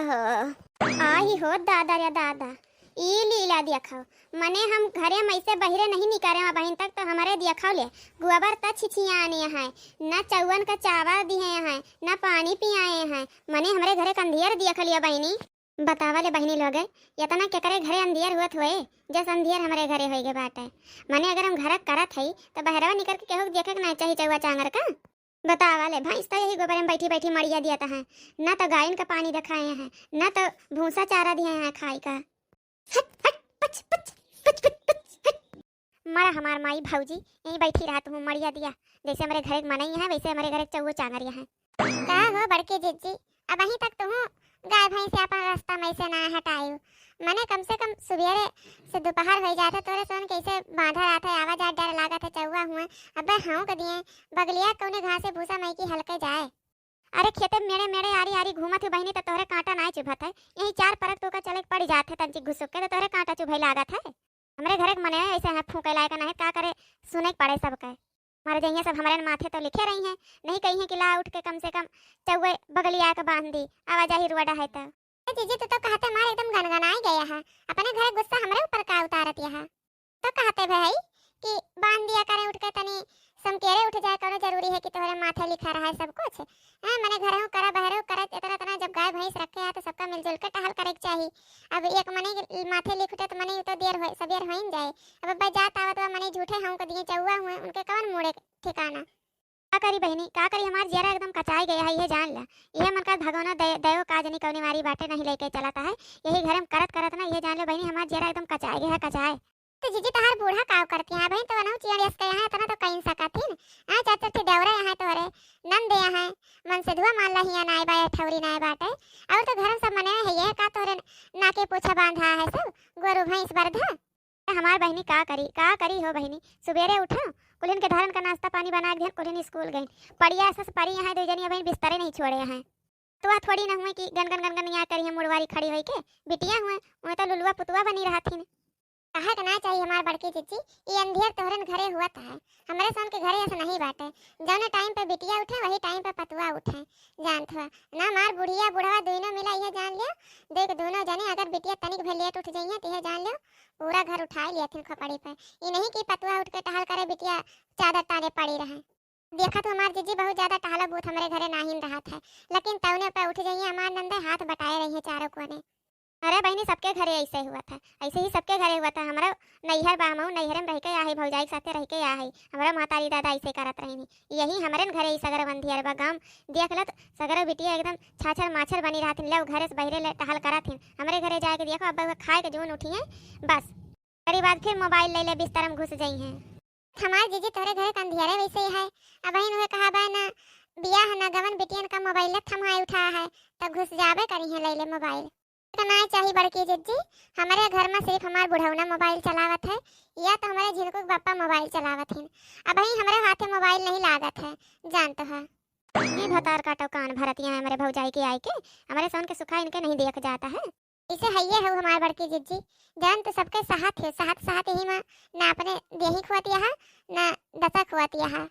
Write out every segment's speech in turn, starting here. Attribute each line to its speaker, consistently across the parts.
Speaker 1: हो आई हो दादा रे दादा ई लीला दिखाओ मने हम घरे में ऐसे बहिरे नहीं निकारे वहाँ बहन तक तो हमारे दिखाओ ले गुआबर ता छिछिया आने हैं ना चौवन का चावा दिए हैं ना पानी पियाए हैं मने हमारे घरे कंधियर दिया लिया बहनी बतावा ले बहनी लोग इतना के करे घरे अंधियर हुआ हुए जस अंधियर हमारे घरे होएगे बात है मने अगर हम घर करत हई तो बहरवा निकल के केहू देखे ना चाहिए चौवा चांगर का बतावा ले भैंस तो यही गोबर में बैठी बैठी मरिया दिया था ना तो गायन का पानी दिखाए हैं ना तो भूसा चारा दिए हैं खाई का हट हट पच पच पच पच पच हट मारा हमार माई भौजी यहीं बैठी रहा हूँ मरिया दिया जैसे हमारे घर एक मनई है वैसे हमारे घर एक चौवो चांगरिया है का हो बड़के जीजी अब वहीं तक तो हूँ गाय भैंस से अपन रास्ता में से ना हटायू मने कम से कम सुबेरे से दोपहर हो जाता तोरे सोन कैसे बांधा रहा था आवाज आ डर लगा था चौवा हुआ अबे हाँ क दिए बगलिया कौने घासे भूसा मई की हल्के जाए अरे खेते मेरे मेरे आरी आरी घूमत है बहनी तो तोहरे कांटा ना चुभत है यही चार परत तो का चले पड़ जाते तंची घुसुक के तो तोहरे कांटा चुभई लागत है हमरे घर के मने ऐसे हाथ फूंके लायक नहीं का करे सुने पड़े सब के मारे जइया सब हमारे माथे तो लिखे रही हैं नहीं कही है कि ला उठ के कम से कम चौवे बगलिया के बांध दी आवाज ही रुआडा है तो जीजी तो कहते मारे एकदम गनगनाई गया है अपने घर गुस्सा हमरे ऊपर का उतारत यह तो कहते भाई कि बांध दिया करे उठ के तनी समकेरे उठ जाए करो जरूरी है कि तोहरे माथे लिखा रहा है सब कुछ मैंने घर हूं करा बहरो करा इतना इतना जब गाय भैंस रखे है तो सबका मिलजुल के टहल करे चाहिए अब एक मने माथे लिखते तो मने तो देर हो सबेर हो जाए अब जात आवत मने झूठे हूं के दिए चौवा हुए उनके कौन मोड़े ठिकाना का करी बहनी का करी हमार जरा एकदम कचाई गया है ये जान ला ये मन का भगवाना दयो काज नहीं कौनी मारी बाटे नहीं लेके चलाता है यही घर में करत करत ना ये जान लो बहनी हमार जरा एकदम कचाई गया है कचाए तो जीजी तहार बूढ़ा काव करती है बहन तो अनु चिड़ियस के यहाँ इतना तो कहीं सकती न आ चाचा थे देवरा यहाँ तोरे नंद यहाँ मन से धुआ मान लही नाय बाय ठौरी नाय बाटे और तो घर सब मने है ये का तोरे नाके पूछा बांधा है सब गोरु भैंस बरधा हमार बहनी का करी हो बहनी सुबेरे उठो कुलिन के धारण का नाश्ता पानी बना के कुलिन स्कूल गई पढ़िया सस पढ़ी यहाँ दो जनिया बहन बिस्तरे नहीं छोड़े हैं तो वह थोड़ी ना हुए कि गन गन गन गन यहाँ करी मुड़वारी खड़ी हुई के बिटिया हुए वह तो लुलुआ पुतुआ बनी रहा थी कहा करना चाहिए हमार बड़की चिच्ची ये अंधियर तोहरन घरे हुआ था हमारे सन के घरे ऐसा नहीं बाटे जौने टाइम पे बिटिया उठे वही टाइम पे पतुआ उठे जान था ना मार बुढ़िया बुढ़वा दोनों मिला यह जान लियो देख दोनों जने अगर बिटिया तनिक भर लेट उठ जाइए तो यह जान लियो पूरा घर उठा लिया थी खपड़ी पे ये नहीं कि पतुआ उठ के टहल करे बिटिया चादर तारे पड़ी रहे देखा तो हमार जीजी बहुत ज्यादा टहला बूथ हमारे घरे नहीं रहा था लेकिन तौने पे उठ जाइए हमार नंदे हाथ बटाए रही है चारों कोने अरे बहनी सबके घरे ऐसे हुआ था ऐसे ही सबके घरे हुआ था हमारा नैहर बामऊ नैहर में रह के आहे भौजाई के साथे रह के आहे हमारा मातारी दादा ऐसे करत रही यही हमारे घरे ही सगर बंधियर बा गांव देख लत सगर बिटिया एकदम छाछर माछर बनी रहा थी ले घरे से बहरे ले टहल करा थी हमारे घरे जाके देखो अब खाए के जोन उठी है बस करी बाद फिर मोबाइल ले ले बिस्तर में घुस जाई है हमार जीजी तोरे घरे कंधियारे वैसे ही है अब बहन हुए कहा बा ना बिया है ना गवन बिटियन का मोबाइल थमाए उठा है तो घुस जाबे करी है ले ले मोबाइल करना चाहिए बड़की जीजी हमारे घर में सिर्फ हमार बुढ़ौना मोबाइल चलावत है या तो हमारे झिलकुक बापा मोबाइल चलावत हैं अब ही हमारे हाथे मोबाइल नहीं लागत है जानते हो ये भतार काटो कान भरतियां है हमारे भौजाई के आई के हमारे सोन के सुखा इनके नहीं देख जाता है इसे हइये है हमारे बड़की जीजी जान तो सबके साथ है साथ साथ ही में ना अपने देही खुआती है ना दशा खुआती है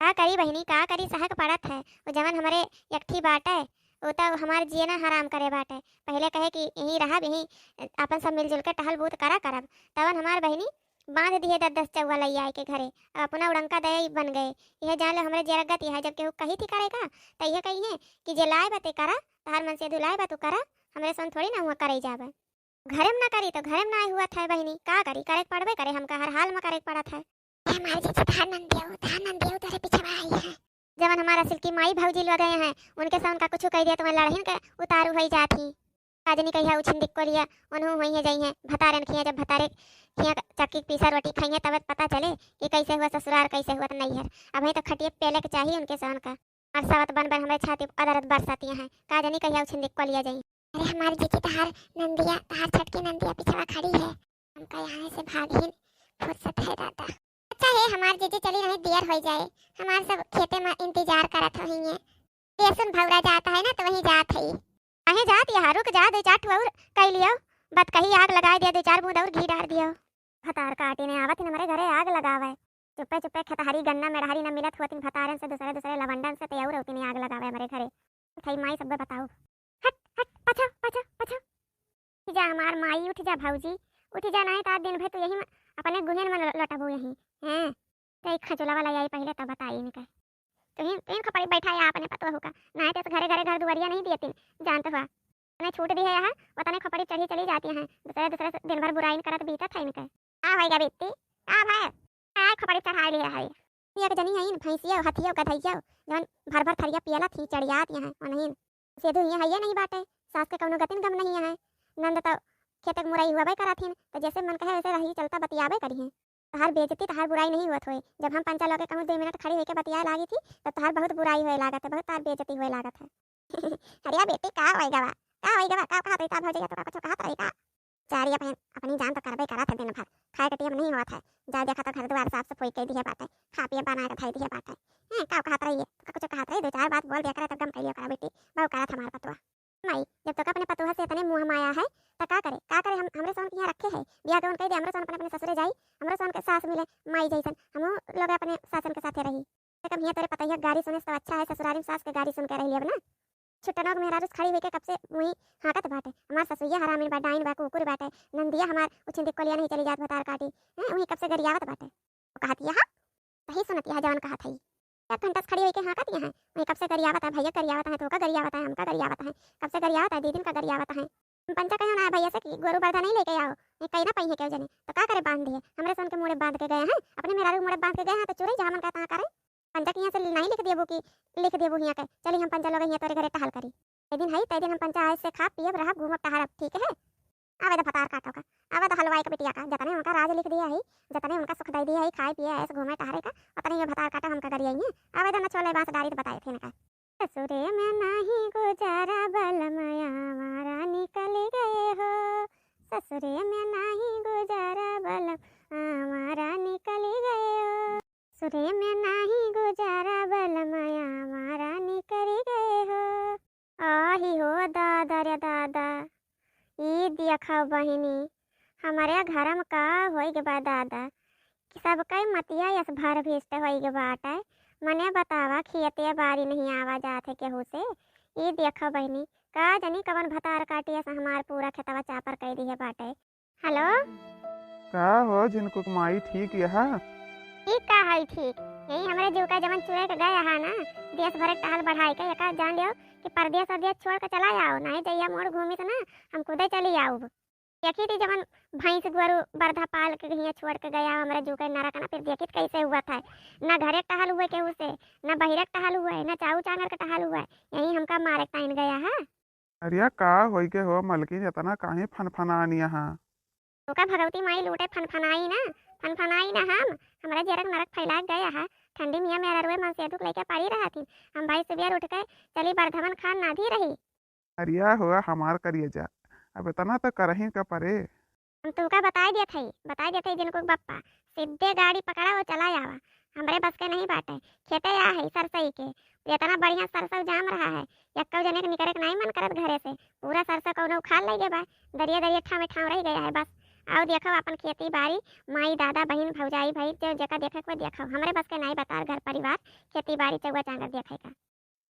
Speaker 1: का करी बहनी का करी सहक पड़त है वो जवन हमारे एकठी बाटे वो तो हमारे जीना हराम करे बाटे पहले कहे कि यहीं रहा यहीं अपन सब मिलजुल के टहल बूत करा करब तवन हमार बहनी बांध दिए 10-10 चौवा लई आए के घरे अपना उड़ंका दे बन गए यह जान लो हमारे जरगत यह जब केहू कही थी करेगा तो यह कही है कि जे लाए बते करा तार मन से धुलाए बा तू करा हमारे सन थोड़ी ना हुआ करे जाबे घरे में ना करी तो घरे में ना हुआ था बहनी का करी करे पड़बे करे हमका हर हाल में करे पड़ा था हमारे जैसे धान दियो तेरे पीछे आई है जवन हमारा सिल्की माई भौजी लोग गए हैं उनके साथ उनका कुछ कह दिया तो मैं लड़हिन के उतारू हो जाती काजनी कहिया उछिन दिक को लिया उन्हों हुई है जई है भतारन खिया जब भतारे खिया चक्की पीसा रोटी खाइए तब पता चले कि कैसे हुआ ससुराल कैसे हुआ नैहर अब ही तो खटिए पेले के चाहिए उनके सन का और सावत बन बन हमारे छाती अदरत बरसाती हैं काजनी कहिया उछिन दिक को लिया जाई अरे हमारी जीती तहार नंदिया तहार छटकी नंदिया पीछे खड़ी है हमका यहाँ से भागीन फुर्सत है दादा अच्छा है हमार जीजी चली नहीं देर हो जाए हमार सब खेते में इंतजार करत होइए टेशन भौरा जाता है ना तो वहीं जात है कहीं जात यहाँ रुक जा 2-4 और कह लियो बत कहीं आग लगा दिया 2-4 बूंद और घी डाल दियो भतार काटे ने आवत हमारे घरे आग लगावे चुप्पे चुप्पे खतहरी गन्ना मेढ़ारी न मिलत होती भतारन से दूसरे दूसरे लवंडन से तैयार होती ने आग लगावे हमारे घरे थई माई सब बताओ पछा पछा पछा। उठ जा हमार माई, उठ जा भौजी, उठ जा, नहीं तो आज दिन भर तू यही अपने गुहेन में लटबू यहीं हैं। तो एक खचोला वाला आई पहले तब बताई इनका। तुम खपड़ी बैठा है अपने पतवा होगा, नहीं तो घरे घरे घर दुआरिया नहीं दिए तीन जानते हुआ ने छूट दी है यहाँ, वतने खपड़ी चढ़ी चली जाती हैं, दूसरे दूसरे दिन भर बुराई करत बीता था इनका। आ भाई बेटी आ भाई आ खपड़ी चढ़ा लिया है एक जनी है भैंसिया हथिया गधैया जवन भर भर थरिया पियला थी चढ़ियात यहाँ और नहीं से दुनिया है नहीं बाटे। सास के कौनो गतिन गम नहीं है, नंद तो खेतक मुराई हुआ करा थी, तो जैसे मन कहे वैसे रही चलता बतियाबे करी है। तहार बेइज्जती तहार बुराई नहीं हुआ होए। जब हम पंचा लोग कहूँ 2 मिनट खड़ी होके बतिया लागी थी तो तहार बहुत बुराई हुए लागत है, बहुत तार बेइज्जती हुए लागत है। हरिया बेटी का होएगा बा का होएगा बा का कहत ता भौजी तो का कुछ कहत रही का चारिया बहन अपनी जान तो करबे करा था दिन भर खाए के टेम नहीं होत है। जा देखा तो घर द्वार साफ सफाई कर दिए बाटे, खा पिए बना के खाई दिए बाटे हैं का कहत रही है का कुछ कहत रही, 2-4 बात बोल दिया करे तब गम करियो करा बेटी बहु करा था हमारा पतवा माई। जब तक अपने पतवा से इतने मुंह माया है तो का करे हम हमरे सोन यहाँ रखे है बियाह के उन कह दे हमरे सोन अपने ससुरे जाई, हमरे सोन के सास मिले माई जैसन हम लोग अपने सासन के साथे रही। कब यहाँ तेरे पता है गाड़ी सुने तो अच्छा है ससुरारी में सास के गाड़ी सुन के रही अब ना छुट्टनों के मेहरारूस खड़ी हुई के कब से वही हाकत बाटे। हमार ससुइया हरामिन बा डाइन बा कुकुर बाटे, नंदिया हमार उछिन कोलिया नहीं चली जात भतार काटी हैं वही कब से गरियावत बाटे। तो कहत यह सही सुनत यह जवान कहत है 1 घंटा खड़ी हुई के हाकत यहाँ वही कब से गरियावत है। भैया गरियावत है तो का गरियावत है हमका गरियावत है कब से गरियावत है दीदी का गरियावत है। पंचा कहो ना भैया से कि गोरू बर्धा नहीं लेके आओ ये कहीं ना पहिए के जने तो का करे बांध दिए हमरे सोन के मुड़े बांध के गए हैं अपने मेहरारू मुड़े बांध के गए हैं तो चोरी जहां मन कहता करे पंचा के यहाँ से नहीं लिख दिए कि लिख दिए यहाँ के चली हम पंचा लोग यहाँ तोरे घरे टहल करी ए दिन है तै दिन हम पंचा आए से खा पिए रहा घूम टहल ठीक है। आवे तो फतार काटो का आवे तो हलवाई का बिटिया का जतने उनका राज लिख दिया है जतने उनका सुख दे दिया है खाए पिए ऐसे घूमे टहरे का उतने ये भतार काटा हमका करिए आवे तो न छोले बास डारी बताए थे ना ससुरे में नहीं गुजारा बलमया हमारा निकल गए हो ससुरे में नहीं गुजारा बलम हमारा निकल गए हो ससुरे में नहीं गुजारा बलमया हमारा निकल गए हो। आही हो दादा रे दादा ई देखा बहिनी हमारे घर में का होई के बा दादा कि सब कई मतिया यस भर भेजते होई के बाटे मने बतावा खेते बारी नहीं आवा जाते केहू से ई देखा बहिनी का जनी कवन भतार काटी ऐसा हमार पूरा खेतवा चापर कई दी है बाटे। हेलो
Speaker 2: का हो जिनको माई ठीक यहा
Speaker 1: ठीक का है ठीक यही हमारे जीव का जमन चुरे के गए हा ना देश भर टहल बढ़ाई के एका जान लियो कि परदेश अरदेश छोड़ के चला आओ नहीं जइया मोड़ घूमी से ना हम खुदे चली आओ देखी थी जमन भैंस गोरू बर्धा पाल के यहाँ छोड़ के गया हमारे जू के नरक ना फिर देखी कैसे हुआ था ना घरे टहल हुए केहू से ना बहिरक टहल हुआ है ना चाऊ चांगर का टहल हुआ है यही हमका मारे टाइन गया है।
Speaker 2: अरिया का होई के हो मलकी जतना काहे फनफनानी यहाँ
Speaker 1: ओका भगवती माई लूटे फनफनाई ना हम हमारा जरक नरक फैला गया है ठंडी मियाँ मेरा रुए मन से दुख लेके पारी रहा थी हम भाई सुबह उठ के चली बर्धमन खान ना दी रही।
Speaker 2: अरिया हुआ हमार करिए जा अब इतना तो करही का परे
Speaker 1: हम तुमका बता दिए थे जिनको बप्पा सीधे गाड़ी पकड़ा वो चला आवा हमरे बस के नहीं बाटे खेते आ है सरसई के इतना बढ़िया सरसों जाम रहा है यक्कौ जने के निकरे के नहीं मन करत घरे से पूरा सरसों कौनो उखाड़ ले बा दरिया ठाव रह गया है बस आओ देखो अपन खेती बाड़ी माई दादा बहन भौजाई भाई जो जगह देखे को देखो हमरे बस के नहीं बता घर परिवार खेती बाड़ी चौगा चांगर देखे का।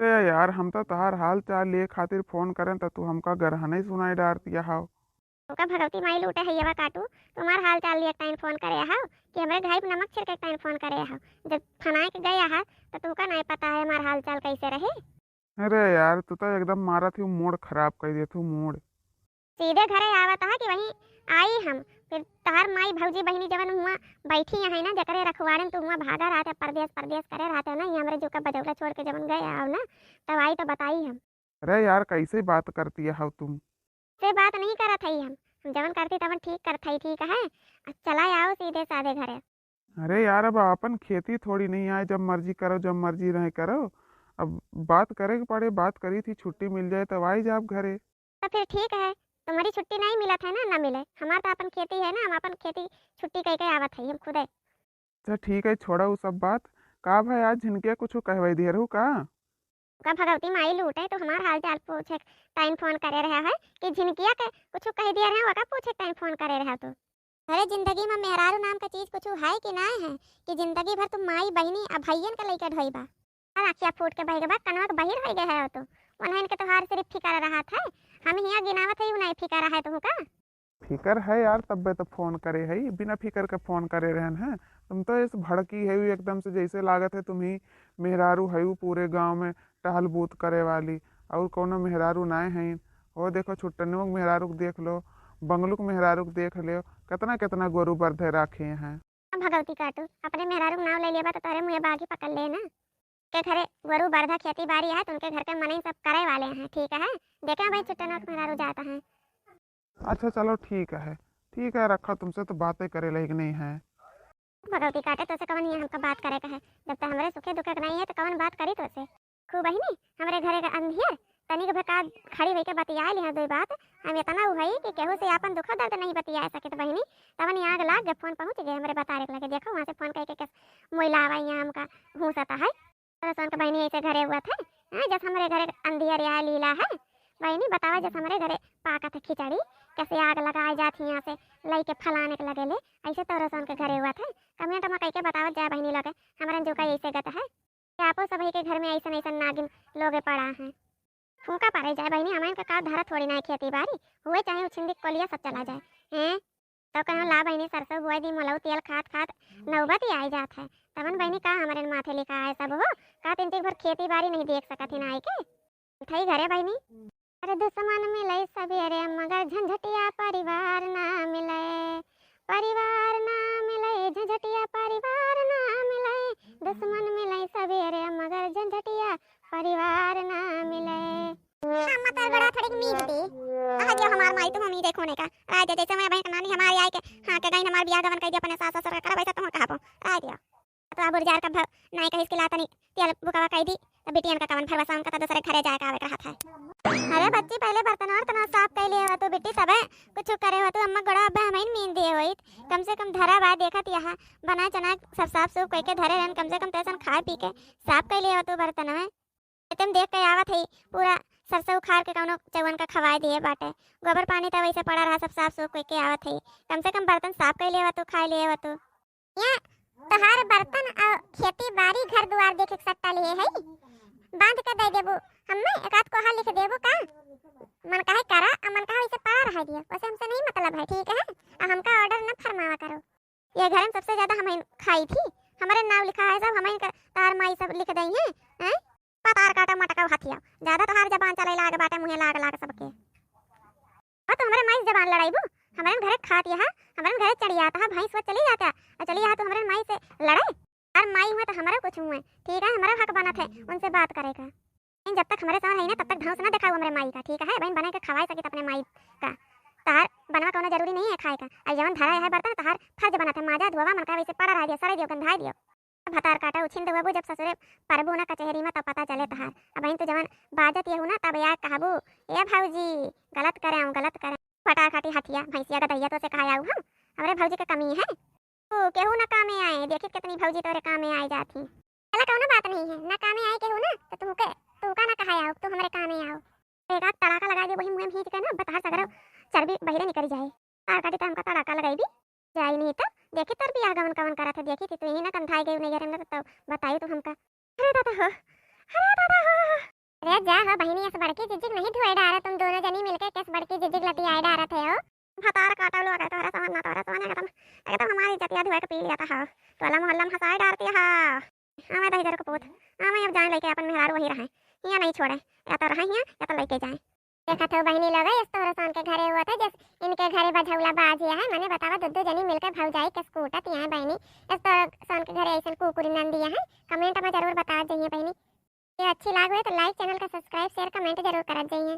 Speaker 2: तो यार हम तो तहार हाल चाल ले खातिर फोन करें तो तू हमका गरहा नहीं सुनाई डारती हाव
Speaker 1: तुका भगवती माई लूटे है ये काटू तुम्हार हाल चाल लिए टाइम फोन करे हाव कि हमरे घाई नमक छिड़के टाइम फोन करे हाव जब फनाए के गया है तो तुका नहीं पता है हमार हाल चाल कैसे रहे।
Speaker 2: अरे यार तू तो एकदम मारा थी मूड खराब कर दिया तू मूड
Speaker 1: सीधे घरे आवत है कि वहीं आई हम फिर तहार माई भौजी बहनी जवन हुआ बैठी है ना जकरे रखवाड़े तो हुआ भागा रहते परदेश करे रहते ना ये हमरे जो का बजौला छोड़ के जवन गए आओ ना तब आई तो बताई हम।
Speaker 2: अरे यार कैसे बात करती है तुम
Speaker 1: से बात नहीं करत है हम जवन करती तवन ठीक करत है ठीक है चला आओ सीधे साधे घरे।
Speaker 2: अरे यार अब अपन खेती थोड़ी नहीं आए जब मर्जी करो जब मर्जी रहे करो अब बात करे के पड़े बात करी थी छुट्टी मिल जाए तब आई जाब घरे
Speaker 1: तो फिर ठीक है तुम्हारी छुट्टी नहीं मिला था ना मिले हमारा तो अपन खेती है ना हम अपन खेती छुट्टी कह के आवत है हम खुदे।
Speaker 2: अच्छा ठीक है छोड़ा वो सब बात का भाई आज झिनके कुछ कहवाई दे रहू का
Speaker 1: भगवती माई लूटे तो हमार हाल चाल पूछे टाइम फोन करे रहा है कि झिनकिया के कुछ कह दिया रहा वका पूछे टाइम फोन करे रहा तो अरे जिंदगी में मेहरारू नाम का चीज कुछ है कि ना है कि जिंदगी भर तुम माई बहनी आ भैयन के लेके ढोई बा आखिया फूट के बह गए कनवा के बहिर हो गए है तो उन्हें इनके तोहार सिर्फ फिकर रहा था हम यहाँ गिनावत है नहीं फिकर है तुमका।
Speaker 2: फिकर है यार, तब बे तो फोन करे है, बिना फिकर के फोन करे रहन है। तुम तो इस भड़की है एकदम से, जैसे लागत है तुम ही मेहरारू है पूरे गांव में टहल बूत करे वाली, और कोनो मेहरारू नाय है। वो देखो छुट्टनुक मेहरारू के देख लो, बंगलुक मेहरारू के देख लो, कितना कितना गोरू बर्धे रखे हैं।
Speaker 1: भगवती काटू अपने मेहरारू के नाम ले लिया तो तारे मुँह बागी पकड़ ले ना। के घरे गोरू बरधा खेती बाड़ी है तो उनके घर के मन सब करे वाले हैं, ठीक है। देखे भाई छुट्टनुक मेहरारू जाता है।
Speaker 2: अच्छा चलो ठीक है, ठीक है रखो, तुमसे तो बातें करे लायक नहीं है।
Speaker 1: भगवती काटे तो से कवन ही हमका बात करे का है, जब तक हमारे सुखे दुखे नहीं है तो कवन बात करी तो से। खूब बहिनी हमारे घरे का अंधियर तनिक भका खड़ी होके बतिया ली है दो बात। हम इतना उहई कि केहू से अपन दुख दर्द नहीं बतिया सके तो बहिनी तवन आग लाग जब फोन पहुंच गए हमारे बतारे के लगे। देखो वहां से फोन करके मोइला आवा यहाँ हमका घूसता है सोन के बहिनी ऐसे घरे हुआ था। जैसे हमारे घरे अंधियर यहाँ लीला है बहिनी बतावा, जैसे हमारे घरे पाका था खिचड़ी कैसे आग लगाई जाती यहाँ से लई के फलाने के लगे ले, ऐसे तो रोशन के घरे हुआ था। कमियाँ टमा कह के बतावत जाए बहिनी लोग हमारे जो का ऐसे गत है कि आपो सभी के घर में ऐसा ऐसा नागिन लोग पड़ा है। फूका पारे जाए बहिनी हमारे का का धारा थोड़ी ना खेती बारी हुए चाहे उछिंदी कोलिया सब चला जाए हैं तो कहो ला बहिनी सरसों बुआई दी मोलऊ तेल खात खात नौबत ही आई जात है। तमन बहिनी का हमारे माथे लिखा है सब हो का तीन भर खेती बारी नहीं देख सकत है ना आई के उठाई घरे बहिनी। अरे दुश्मन मिले सवेरे मगर झंझटिया परिवार ना मिले, परिवार ना मिले झंझटिया परिवार ना मिले, दुश्मन मिले सवेरे मगर झंझटिया परिवार ना मिले। हम तर बड़ा थोड़ी मीत दी आ जो हमार माई तुम उम्मीद देखो ने का आ जा जैसे मैं बहन कनानी हमारी आई के हां के गई हमार बियाह गवन कर दिया अपने सास ससुर का करबै तुम कहां पो आ दिया तो अब जार का नहीं कहिस के लाता नहीं तेल बुकावा कह दी तो बिटियन का कवन फरवा शाम का तो दूसरे घरे जाए का आवे रहा था। अरे बच्ची पहले बर्तन और तना साफ कर लिए हो तो बेटी सब कुछ करे हो तो अम्मा गड़ा अब्बा हमें मीन दिए होई कम से कम धरा बा देखत यहाँ बना चना सब साफ सूफ करके धरे रहन कम से कम तैसन खा पी के साफ कर लिए हो तो बर्तन में तुम देख के आवत है पूरा सरसों उखाड़ के कौनो चवन का खवाए दिए बाटे गोबर पानी तो वैसे पड़ा रहा सब साफ सूफ करके आवत है कम से कम बर्तन साफ कर लिए हो तो खा लिए हो तो यहाँ तोहार बर्तन और खेती बाड़ी घर द्वार देख एक सट्टा लिए है बांध के दे देबो हम्मे एक आध कोहा लिख देबो का मन काहे करा मन काहे इसे पड़ा रह दिया वैसे हमसे नहीं मतलब है ठीक है और हमका ऑर्डर न फरमावा करो। ये घर में सबसे ज्यादा हमें खाई थी हमारे नाम लिखा है सब हमें तार माई सब लिख दई हैं पतार काटा मटका हाथिया ज्यादा तो हर जबान चले लाग बाटे मुंह लाग लाग सबके और तो हमारे माई जबान लड़ाईबो हमारे घरे खात यहाँ हमारे घरे चढ़ी आता है भैंस वो चली जाता और चली आता तो हमारे माई से लड़े और माई हुए तो हमारा कुछ हुए ठीक है हमारा हक बना थे उनसे बात करेगा लेकिन जब तक हमारे साथ है ना तब तक ढंग से ना दिखाओ हमारे माई का ठीक है बहन बना के खवाए सके अपने माई का तार बनवा कोनो जरूरी नहीं है खाए का और जवन धरा है बर्तन तार फर्ज बना थे माजा धोवा मन का वैसे पड़ा रह दिया सड़े दियो गंधाई दियो भतार काटा उछिन दे बाबू जब ससुरे परबू ना कचहरी में तब पता चले तहार अब बहन तो जवन बाजत ये ना तब यार कहबू ए भौजी गलत करे फटा खाटी हथिया भैंसिया का दैया तो से खाया हूं हम हमारे भौजी का कमी है ओ केहू ना कामे आए देखी कितनी भौजी तोरे कामे आई जाती चला कौनो बात नहीं है ना कामे आए केहू ना तो तू का ना कहा आओ तू हमारे कामे आओ एक आध तड़ाका लगा दे वही मुंह भीज के ना बतार सगरो चर्बी बहिरे निकल जाए तार काटी तो हमका तड़ाका लगाई भी जाई नहीं तो देखी तर भी आगमन कवन करा था देखी थी तो यही ना कंधाई गई नहीं घर में तो बताई तो हमका अरे दादा हो अरे जा हो बहिनी ऐसे बड़की जिजिक नहीं धुआई डारा तुम दोनों जनी मिलके कैसे बड़की जिजिक लती आई डारा थे हो भतार काटा लो तो हरा सामान ना तो हरा सामान एकदम हमारी जतिया धुआ के पी लिया था हो टोला मोहल्ला में हंसाई डारती हा हमें दही को पोत हमें अब जाए लेके अपन मेहरारू वही रहे यहाँ नहीं छोड़े या तो रहे यहाँ या तो लेके जाए देखा तो बहनी लगा इस तो रसान के घरे हुआ था जब इनके घरे बझौला बाज है मैंने बतावा दो जनी मिलकर भौजाई के स्कूटर यहाँ बहनी इस तो रसान के घरे ऐसे कुकुरी नंदी है कमेंट में जरूर बता जाइए बहनी ये अच्छी लाग हुई तो लाइक चैनल का सब्सक्राइब शेयर कमेंट जरूर कर जाइए।